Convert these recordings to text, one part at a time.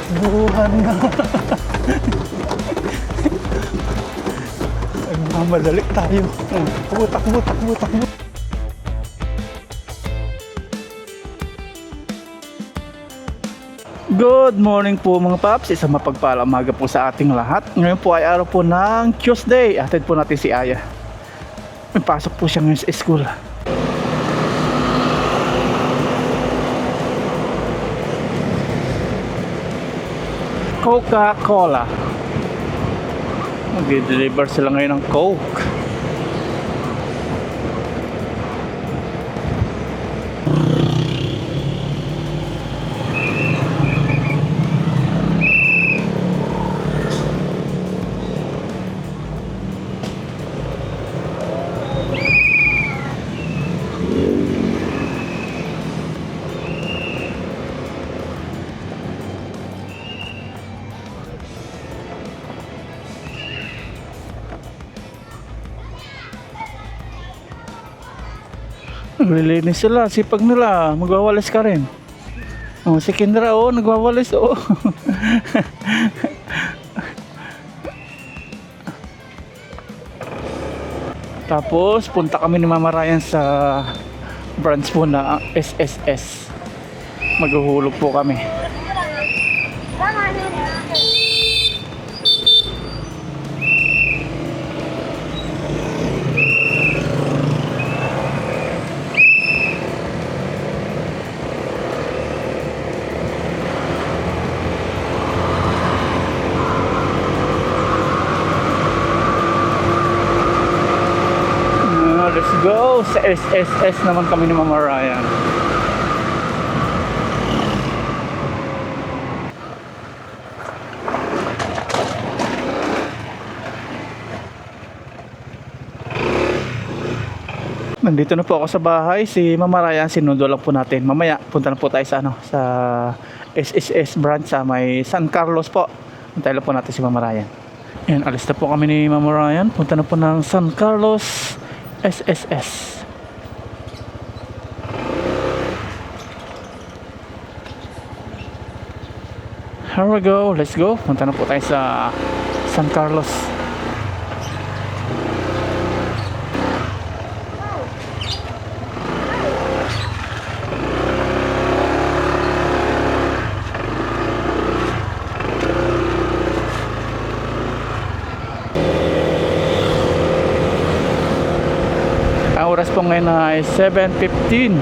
Takbuhan na. Nagmamadali tayo. Takbo, takbo, takbo, takbo. Good morning po mga paps. Isang mapagpalang umaga po sa ating lahat. Ngayon po ay araw po ng Tuesday. Atid po natin si Aya. May pasok po siya ngayon sa school. Coca-Cola. Mag-deliver sila ngayon ng Coke. Naglilinis sila, sipag nila, magwawalis ka rin. Oh, si Kendra, oh, nagwawalis, oh. Tapos, punta kami ni Mama Ryan sa branch po na SSS. Maghuhulog po kami. Let's go! Sa SSS naman kami ni Mama Ryan. Nandito na po ako sa bahay. Si Mama Ryan, sinundo lang po natin. Mamaya, punta na po tayo sa, sa SSS branch sa may San Carlos po. Antay lang po natin si Mama Ryan. Ayan, alis na po kami ni Mama Ryan. Punta na po ng San Carlos SSS. Here we go, let's go. Punta na po tayo sa San Carlos. Ang oras po ngayon ay 7:15.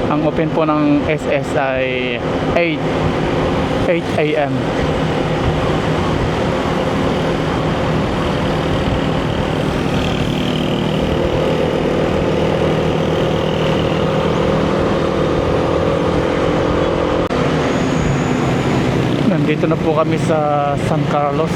Ang open po ng SS ay 8 a.m. Nandito na po kami sa San Carlos.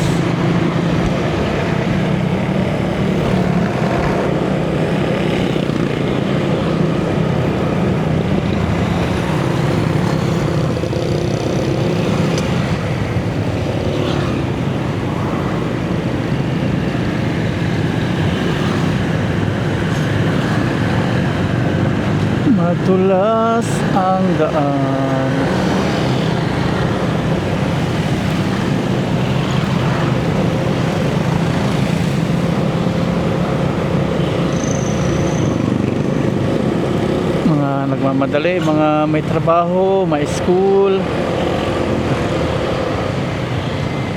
Madulas ang daan. Mga nagmamadali, mga may trabaho, may school.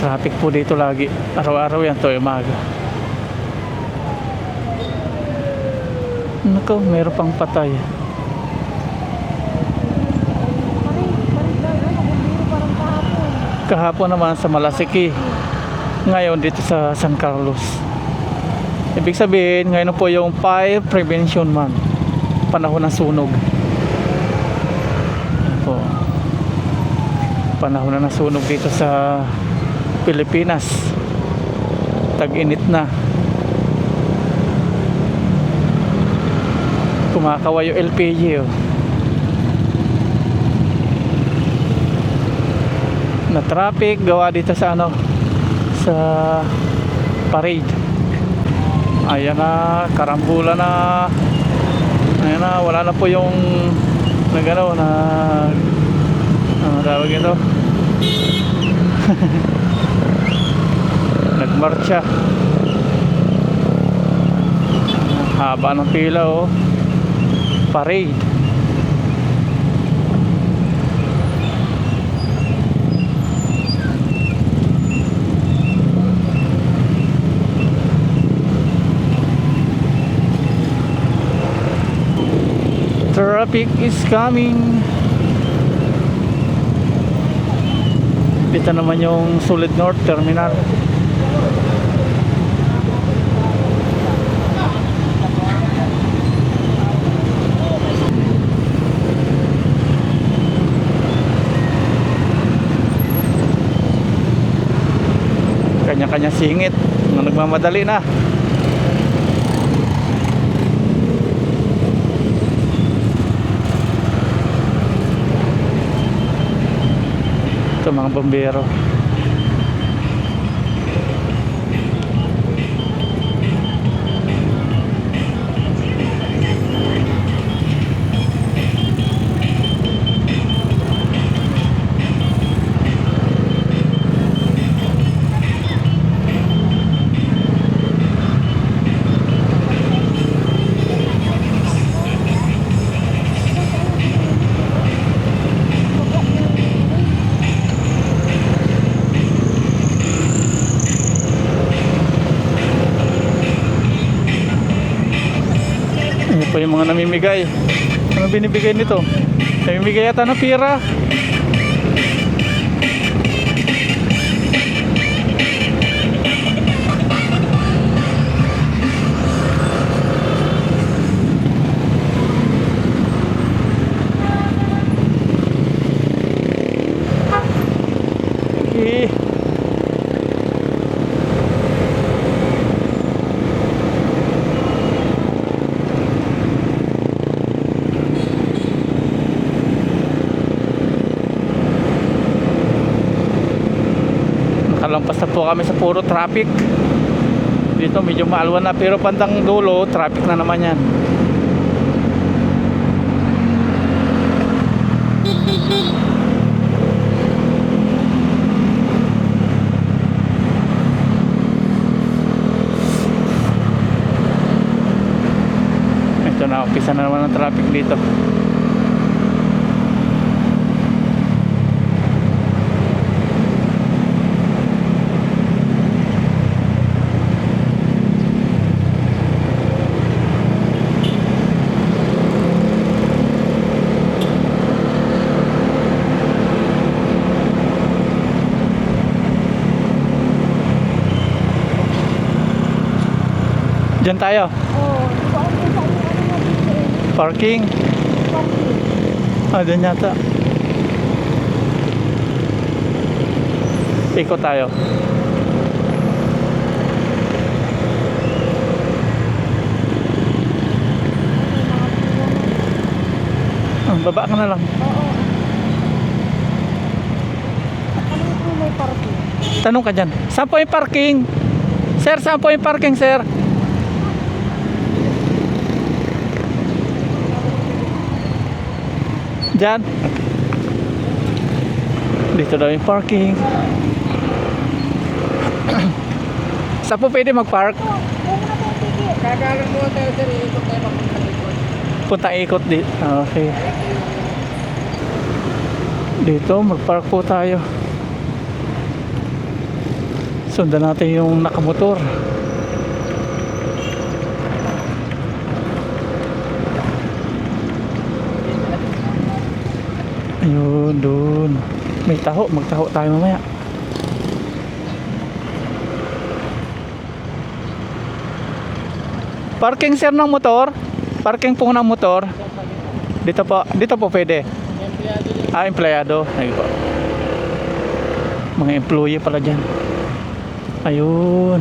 Traffic po dito lagi. Araw-araw yan to, umaga. Nako, meron pang patay. Kahapon naman sa Malasiki, ngayon dito sa San Carlos. Ibig sabihin, ngayon po yung Fire Prevention Month, panahon ng sunog. Po. Panahon na ng sunog dito sa Pilipinas. Tag-init na. Kumakawa yung LPG, oh. Na traffic gawa dito sa sa parade. Ayan na, karambula na. Ayan na, wala na po yung tawag ito, Nagmarcha. Haba ng pila oh. Parade. Traffic is coming. Dito naman yung Sulit North Terminal. Kanya-kanya singit na nagmamadali na. Ito mga bombero. Ano pa yung mga namimigay? Ano binibigay nito? Namimigay yata ng pira. Okay. Nakalampas na po kami sa puro traffic. Dito medyo maalwan na, pero pandang dulo traffic na naman yan. Ito na, umpisa na naman ang traffic dito. Diyan tayo. Parking. Ah, dyan yata. Ikot tayo. Baba ka na lang. Tanong ka dyan. Saan po yung parking? Sir, saan po yung parking, sir? Diyan. Dito daw yung parking. Saan po pwede mag-park? Kagalang mo tayo sir, ikot tayo papunta ikot. Punta ikot dito. Okay. Dito mag-park po tayo. Sundan natin yung nakamotor. Ayun, doon. May taho, magtaho tayo mamaya. Parking sir ng motor? Parking po ng motor? Dito po pwede. Ah, empleyado. Ayun po. Mga employee pala dyan. Ayun.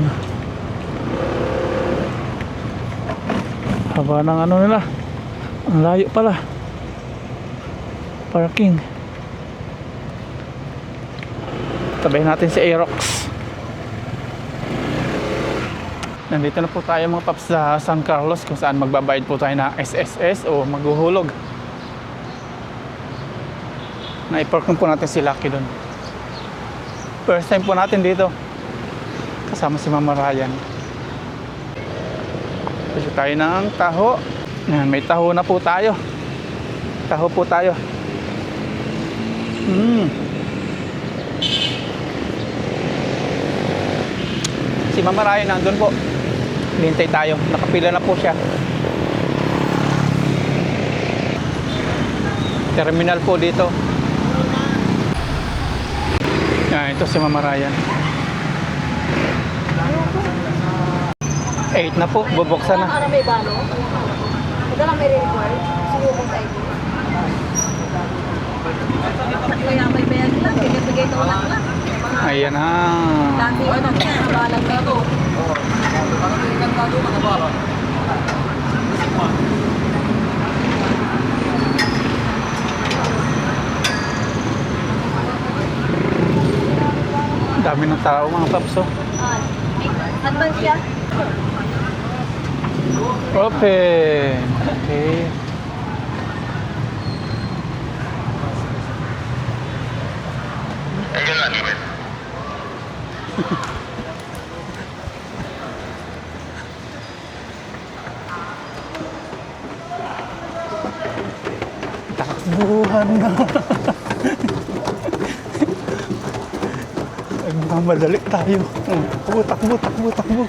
Haba ng ano nila. Ang layo pala. Parking. Tabayin natin si Aerox. Nandito na po tayo mga paps sa San Carlos, kung saan magbabayad po tayo na SSS o maghuhulog. Naipark po natin si Lucky doon. First time po natin dito. Kasama si Mama Ryan. Kasi tayo ng taho. Yan, may taho na po tayo. Taho po tayo. Si Mama Ryan nandun po. Hintay tayo. Nakapila na po siya. Terminal po dito. Yan, ito si Mama Ryan. 8 na po. Bubuksan na. Para may balo. Ito lang may report. Sumubong tayo. Kaya may bayad lang. Bigay ito lang lang. Ayan na. Dati ano, balag na ito. Ang dami ng tao mga paps. Oh. Advance siya. Open. Okay. Takbuhan na. Nagmamadali tayo. Takbo, takbo, takbo, takbo.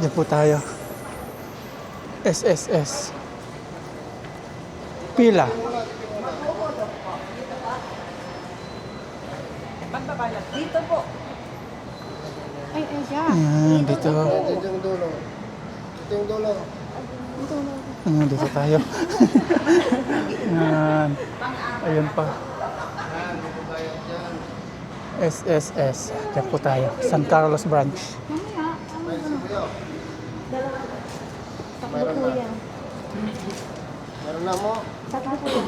Diyan po tayo. SSS. Pila. Dito po. Ay, siya. Ayan, dito. Ito yung dulo. Ito yung dulo. Ayan, dito tayo. Ayan. Ayun pa. SSS. Diyan po tayo. San Carlos branch. Takbo po yan. Meron na mo. Takbo po yan.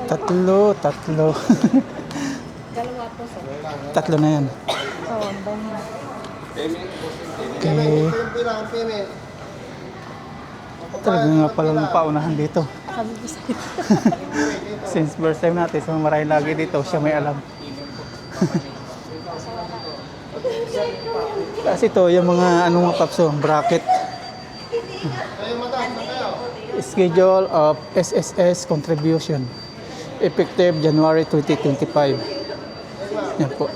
Tatlo. Dalawa po sa. Tatlo na yan. So, dahil. Okay. Ito yung pila, ang payment. Talaga nga palang paunahan dito. Sabi ko sa'yo. Since first time natin, sa maraming lagi dito, siya may alam. Kasi ito, yung mga mga papso, bracket. Schedule of SSS contribution. Effective January 2025. Yan po.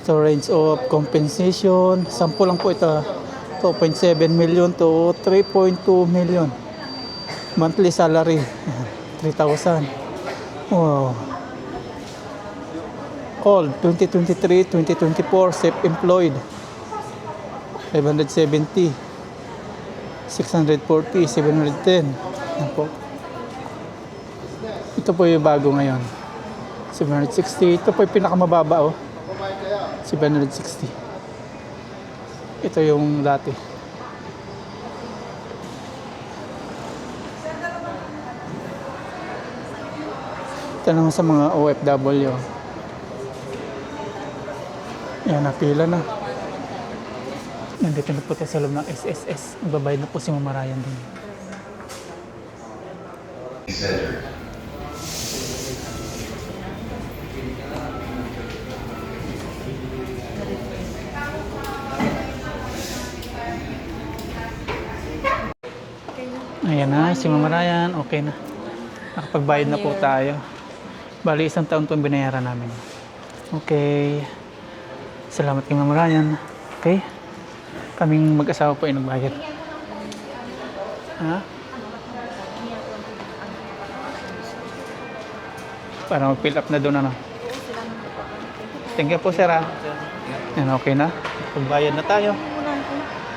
So range of compensation, sample lang po ito. 2.7 million to 3.2 million. Monthly salary, 3,000. Wow. All 2023-2024 self-employed 570 640 710. Yan po. Ito po yung bago ngayon 760. Ito po yung pinakamababa 760. Ito yung dati. Ito naman sa mga OFW. Yan, napila na. Nandito na po tayo sa loob ng SSS. Magbabayad na po si Mama Ryan din. Ayan na, si Mama Ryan. Okay na. Nakapagbayad na po tayo. Bali, 1 taon po ang binayaran namin. Okay. Salamat kay Mama Ryan. Okay? Kaming mag-asawa po ay nagbayad. Ha? Para mag-fill up na doon ano. Thank you po, sir. Yan, okay na. Pagbayad na tayo.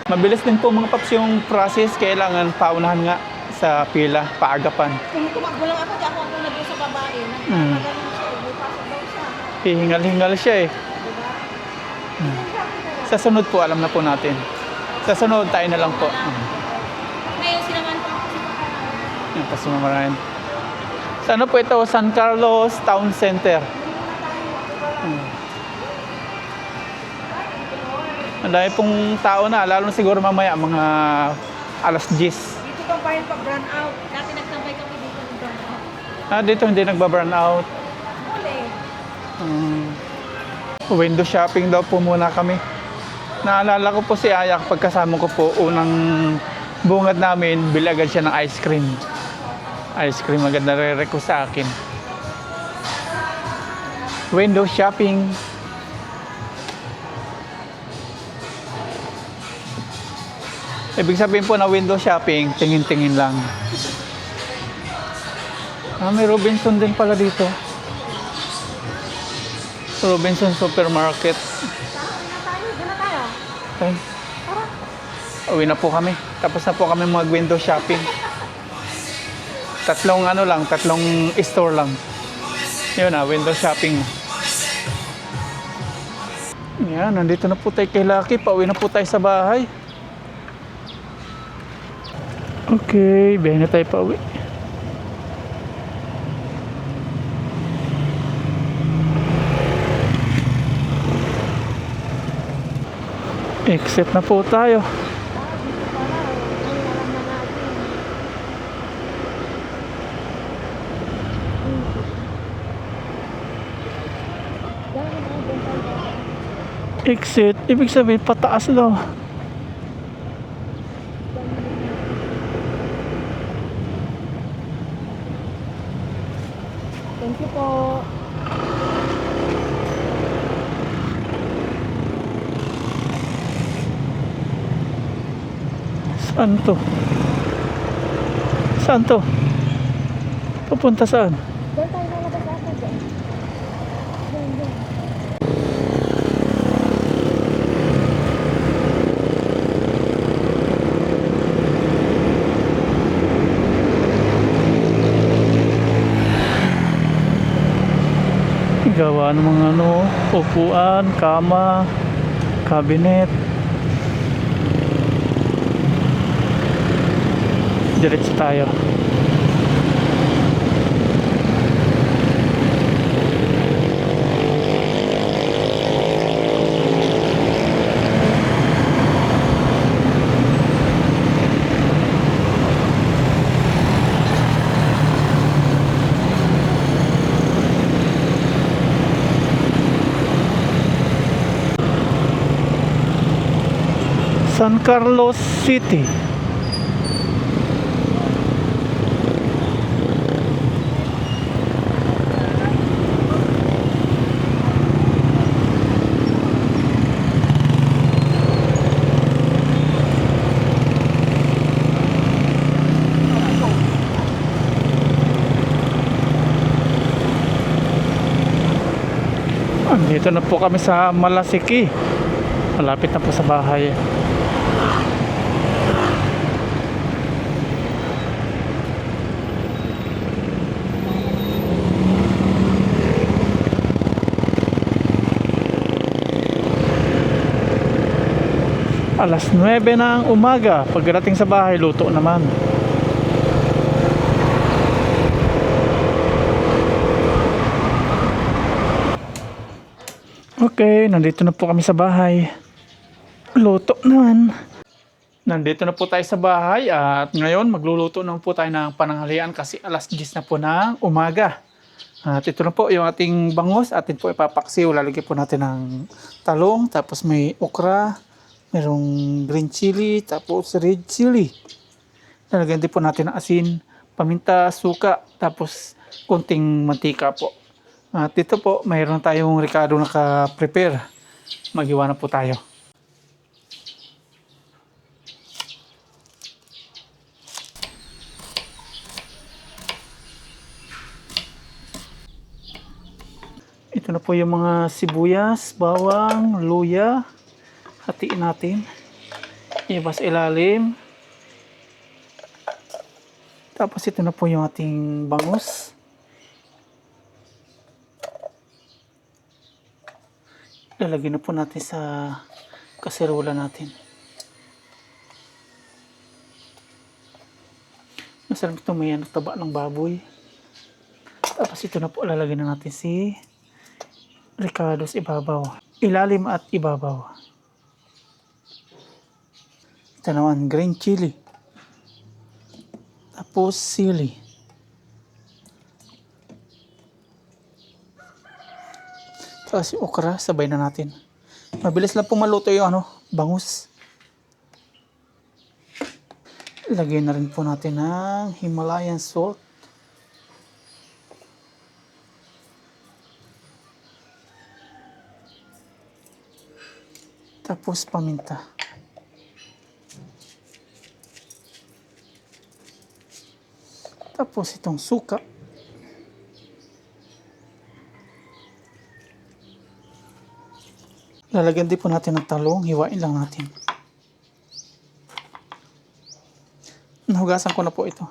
Mabilis din po mga paps yung process. Kailangan paunahan nga sa pila, paagapan. Kung tumakbo lang ako, di ako nag-uusap sa babae. Nagpapagaling siya, bupasok daw siya. Hihingal-hingal siya eh. Sa sunod po, alam na po natin. Sa sunod, tayo na lang po. Ngayon, sinaman pa ako. Yan, kasi mamarayan. Sa ano po ito? San Carlos Town Center. Ang dami pong tao na, lalo na siguro mamaya mga alas 10. Dito bang bayan pag run out? Dati nagtambay kami dito ng run out. Dito hindi nagba-burn out. Uli. Window shopping daw po muna kami. Naalala ko po si Aya pagkasama ko po unang bungad namin, bili agad siya ng ice cream. Ice cream agad na re-request sa akin. Window shopping. Ibig sabihin po na window shopping, tingin-tingin lang. May Robinson din pala dito. Robinson Supermarket. Doon na tayo. Okay. Uwi na po kami. Tapos na po kami mag-window shopping. Tatlong store lang. Yun na, window shopping. Yan, nandito na po tayo kay Lucky. Pauwi na po tayo sa bahay. Okay, biyahe na tayo pauwi. Exit na po tayo. Exit, ibig sabihin pataas daw. Thank you po. Saan to? Saan to? Papunta saan? Doon tayo nalabas ata dyan. Doon. Gawa ng mga upuan, kama, cabinet. Diretso tayo. San Carlos City. Dito na po kami sa Malasiki. Malapit na po sa bahay. Alas 9 ng umaga. Pagdating sa bahay, luto naman. Okay, nandito na po kami sa bahay. Luto naman. Nandito na po tayo sa bahay at ngayon magluluto na po tayo ng pananghalian kasi alas 10 na po ng umaga. At ito na po yung ating bangus. Atin po ipapaksiw. Lalagyan po natin ng talong. Tapos may okra. Merong green chili. Tapos red chili. Lalagyan din po natin ng asin, paminta, suka. Tapos konting mantika po. At dito po mayroon tayong Ricardo naka-prepare. Maghiwa na po tayo. Ito na po yung mga sibuyas, bawang, luya. Hatiin natin. Ibas ilalim. Tapos ito na po yung ating bangus. Lalagyan na po natin sa kaserola natin. Masarap ito, may taba ng baboy. Tapos ito na po lalagyan na natin si Ricardo's ibabaw. Ilalim at ibabaw. Ito naman, green chili. Tapos sili. Tapos yung okra, sabay na natin. Mabilis lang po maluto yung bangus. Lagyan na rin po natin ng Himalayan salt. Tapos paminta. Tapos itong suka. Lalagyan din po natin ng talong. Hiwain lang natin. Nahugasan ko na po ito.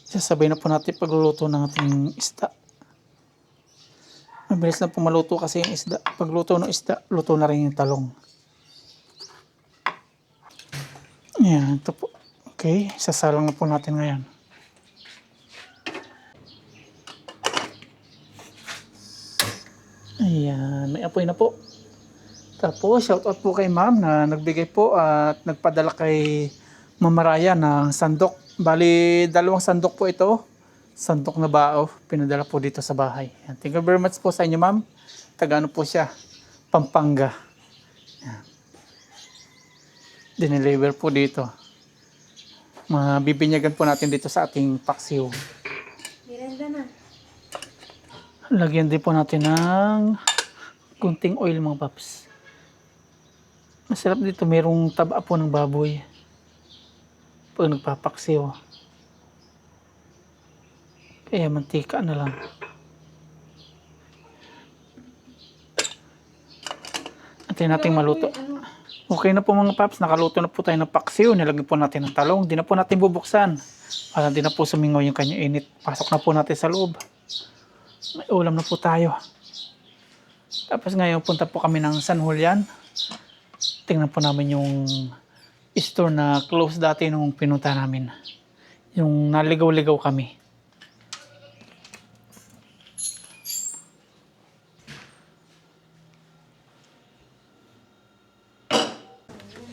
Sasabay na po natin pagluluto ng ating isda. Mabilis lang po maluto kasi yung isda. Pagluto ng isda, luto na rin yung talong. Ayan, ito po. Okay, sasalang na po natin ngayon. Ayan, may apoy na po. Tapos, shoutout po kay ma'am na nagbigay po at nagpadala kay Mamaraya ng sandok. Bali, 2 sandok po ito. Sandok na bao. Pinadala po dito sa bahay. Ayan, thank you very much po sa inyo, ma'am. Tagano po siya? Pampanga. Ayan. Dineliver po dito. Mabibinyagan po natin dito sa ating paksiw. Miranda na. Lagyan din po natin ng kunting oil mga paps. Masarap dito, merong taba po ng baboy. Pag nagpapaksiw. Kaya mantika na lang. Antayin natin maluto. Okay na po mga paps, nakaluto na po tayo ng paksiw. Nilagyan po natin ng talong. Di na po natin bubuksan. Para di na po sumingaw yung kanya init. Pasok na po natin sa loob. May ulam na po tayo. Tapos ngayon punta po kami ng San Julian. Tingnan po namin yung store na close dati nung pinunta namin. Yung naligaw-ligaw kami.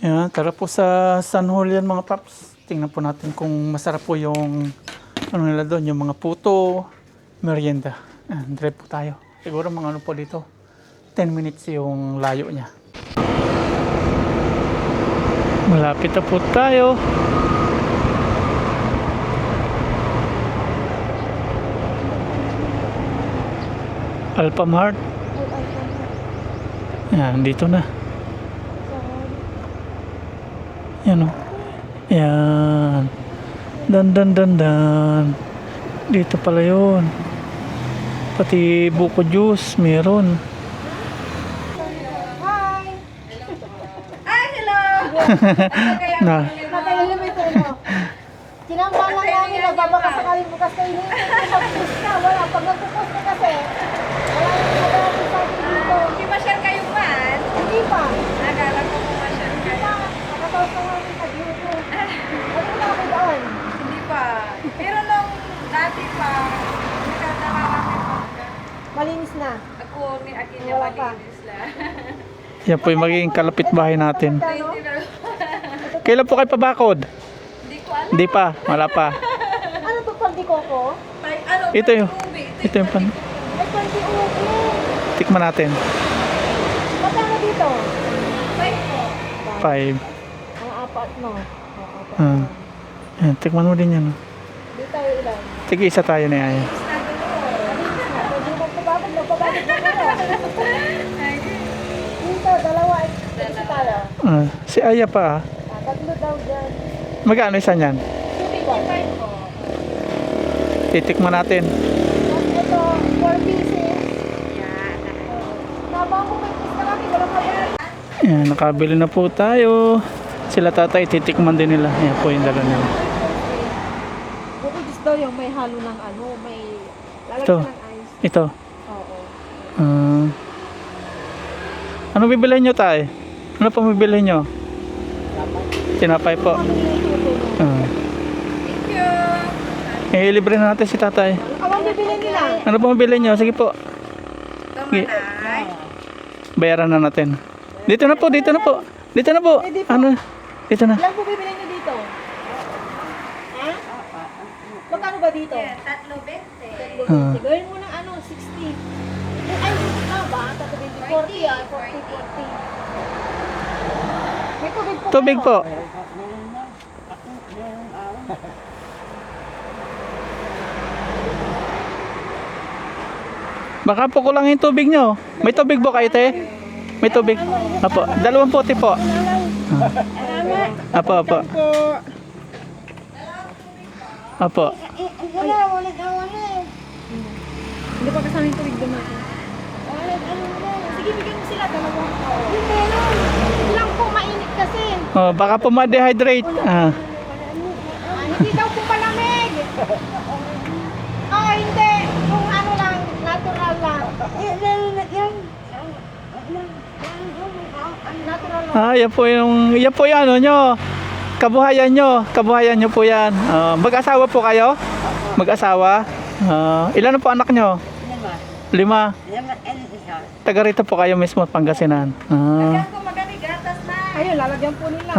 Yan, tara po sa San Julian mga paps. Tingnan po natin kung masarap po yung nila doon, yung mga puto, merienda. Drive po tayo. Siguro mga po dito. 10 minutes yung layo niya. Malapit na po tayo. Alphamart. Yan, dito na. Yan o. Yan. Dan. Dito pala yun. Pati buko juice, meron. Hi! Ay, hello! Na. Naka-elevator mo. Sinamba lang namin, nagbabaka sakaling bukas kayo nito. Mag-post ka, wala. Pag nag-post ka kasi, wala yung nag-post sa akin dito. Hindi ma-share kayo man. Hindi pa. Nagala ko kung ma-share Hindi kayo. pa. Nakataos na namin sa YouTube. Ano na ako doon? Hindi pa. Pero nung dati pa, nakatara kami pagka. Malinis na. Ako ni akin niya Wala pa. malinis lang. Yan po yung magiging kalapit bahay natin. Ano? Kailan po kayo pabakod? Hindi ko alam. Hindi pa, wala pa. Ano to, pandikoko? Ano, Ito yung, ito yung pan. Ay, pandikoko. Tikman natin. Magkano dito? 5 po. 5. Ang apat, no? Ang apat. Yan, tikman mo din yan. Di tayo ilan. Sige, isa tayo na yan. Pwede magpababad na kayo. Dito, dalawa. Isa tayo. Si Aya pa. Tatlo daw dyan. Magkano isa niyan? 55 po. Titikman natin. Tapos ito, 4 pieces. Yan. Tama ko, may piece na kami. Walang kayan. Yan, nakabili na po tayo. Sila tatay, titikman din nila. Yan po yung dala nila. Buko juice daw yung may halo ng ano, may Ito. lalagyan ng ice. Ito. Oo. Ano bibilhin nyo tay? Ano pa bibilhin nyo? Tinapay po. Kami niluluto, no? Thank you. Libre na natin si tatay. Ang bibili nila. Ano pa mabilhin nyo? Sige po. Tumanay. Bayaran na natin. Dito na po, dito na po. Dito na po. Ano? Ito na. Ilan po bibili niyo dito? Ha? Magkano ba dito? Tatlo 20. Ah. Gawin mo ng ano, 60. Ay, ba? Tatlo 20, 40 ah. 40, 40. May tubig po Tubig kayo? po. Baka po kulang yung tubig nyo. May tubig po kayo, te? May tubig. Apo. 2 puti po. Apo, apo. Apo. Wala, walang wala. Hindi pa kasama yung tubig dumating. Sige, bigyan mo sila. Dalawa. Hindi, no. Lang po mainit kasi. Oh, baka po ma-dehydrate. Hindi daw po palamig. Oh, hindi. Kung ano lang, natural lang. Natural lang. Yan po yung ano nyo. Kabuhayan nyo po yan. Mag-asawa po kayo? Mag-asawa? Ilan po anak nyo? 5. Taga rito po kayo mismo, Pangasinan. Kaya kung magani gatas na. Ayun, lalagyan po nila.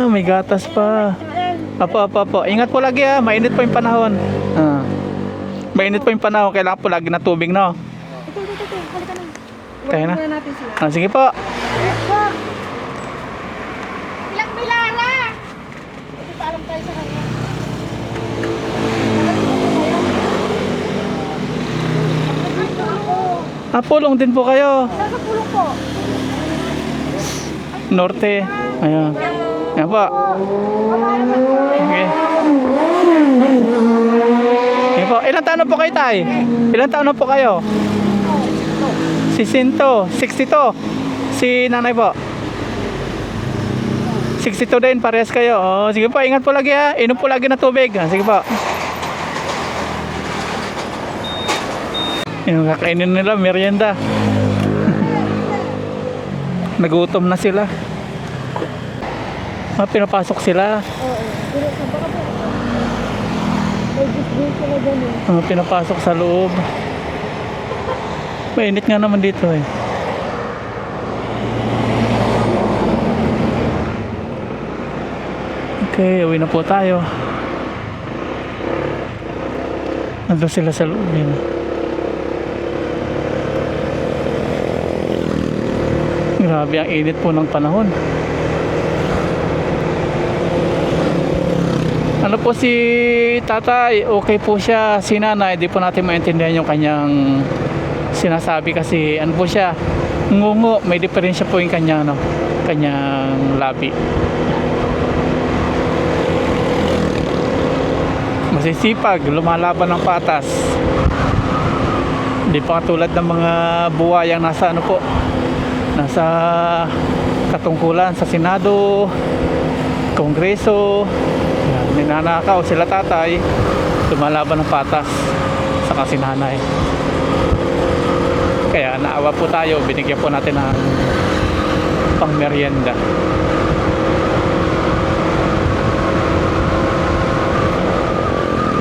May gatas pa. Apo. Ingat po lagi ha. Mainit po yung panahon. Mainit po yung panahon. Kailangan po lagi na tubig, no? Ito. Halika na. Kaya na? Muna natin sila. Sige po. Ilang milara? Hindi pa alam tayo sa kanya. Pulong din po kayo. Nasa pulong po. Norte. Ayan. Yan po. Okay. Yan po. Ilang taon na po kayo, tay? Ilang taon na po kayo? 62. Si nanay po. 62 din, parehas kayo. Sige po, ingat po lagi ha. Inom po lagi na tubig. Sige po. Yung kakainin nila, merienda. Nagutom na sila. Pinapasok sila. Oo. Pero sa baka po. May disbin sila dyan eh. Pinapasok sa loob. Mainit nga naman dito eh. Okay, uwi na po tayo. Nandun sila sa loob yun. Grabe ang init po ng panahon. Ano po si tatay, okay po siya. Si nanay, di po natin maintindihan yung kanyang sinasabi kasi ano po siya, ngungo, may diferensya po yung kanyang labi. Masisipag, lumalaban ng patas. Hindi pa katulad ng mga buwayang nasa nasa katungkulan sa Senado, Kongreso. Ninanakaw sila tatay, lumalaban ng patas sa kasinanay. Kaya naawa po tayo, binigyan po natin ng pangmeryenda.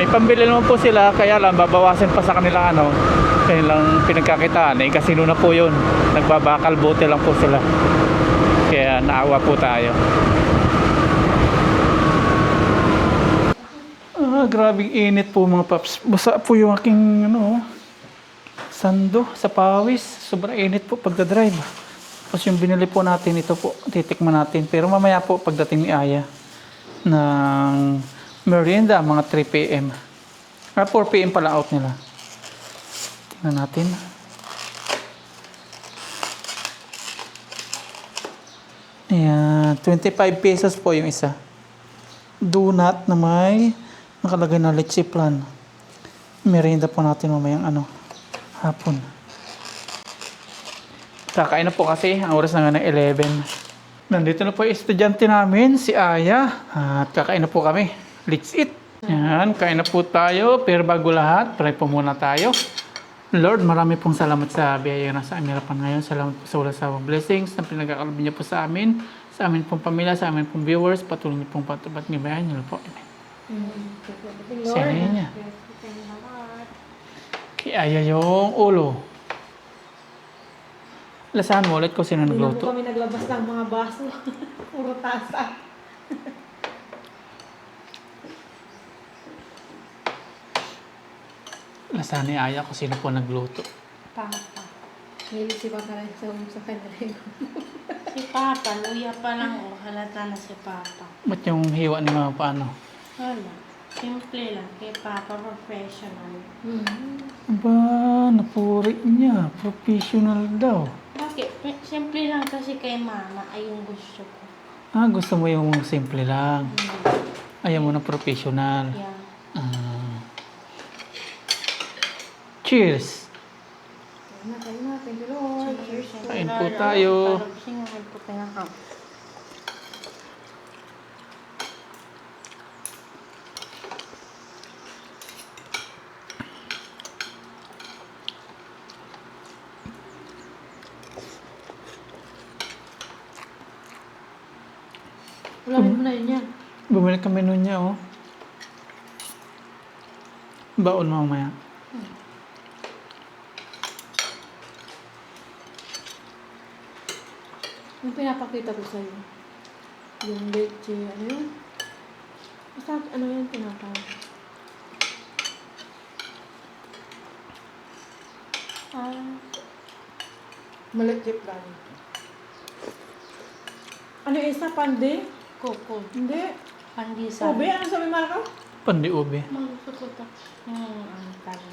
May pambili naman po sila, kaya lang babawasan pa sa kanilang kanilang pinagkakitaan kasi na po yun, nagbabakal bote lang po sila, kaya naawa po tayo. Grabing init po mga paps. Basa po yung aking sando sa pawis. Sobrang init po pagdadrive. Tapos yung binili po natin, ito po, titikman natin. Pero mamaya po pagdating ni Aya ng merienda, mga 3 p.m. 4 p.m. pala out nila. Tingnan natin. Ayan, 25 pesos po yung isa. Donut na may nakalagay na leche plan. Merienda po natin mamayang hapon. Kakain na po kasi, ang oras na nga ng 11. Nandito na po yung estudyante namin, si Aya. At kakain na po kami. Let's eat! Yan, kain na po tayo. Pero bago lahat, pray po muna tayo. Lord, marami pong salamat sa biyaya na sa aming harapan ngayon. Salamat po sa walang sawang blessings na pinagkakalabin niyo po sa amin pong pamilya, sa amin pong viewers. Patuloy niyo pong patubat ngayon niyo po. Amen. Sa niya. Kaya yung ulo. Lasahan mo ulit kung sino Hindi na nagluto. po kami naglabas ng mga baso. Puro tasa. Lasani aya ko sino po nagluto. Papa. Hilig si Papa rin sa kanila. Si Papa, luya pa lang o. Halata na si Papa. Ba't yung hiwa ni Mama paano? Wala. Simple lang. Kay Papa, professional. Ba, napuri niya. Professional daw. Bakit? Simple lang kasi kay Mama ay yung gusto ko. Ah, gusto mo yung simple lang. Ayaw mo na professional. Yeah. Ah. Cheers! Kain na. Thank you, Lord. Cheers. Kain po tayo. Singahin po tayo ng Ulamin mo na yun yan. Bumili kami nun niya, oh. Baon mamaya. Yung pinapakita ko sa'yo. Yung leche, ano yun? Basta ano yun tinatawag? Malagkip lang. Ano yung isa? Pandi? Coco. Hindi. Pandesal. Ube? Ano sabi Marco? Pandi ube. Magusto ko ito. Yung ano talaga.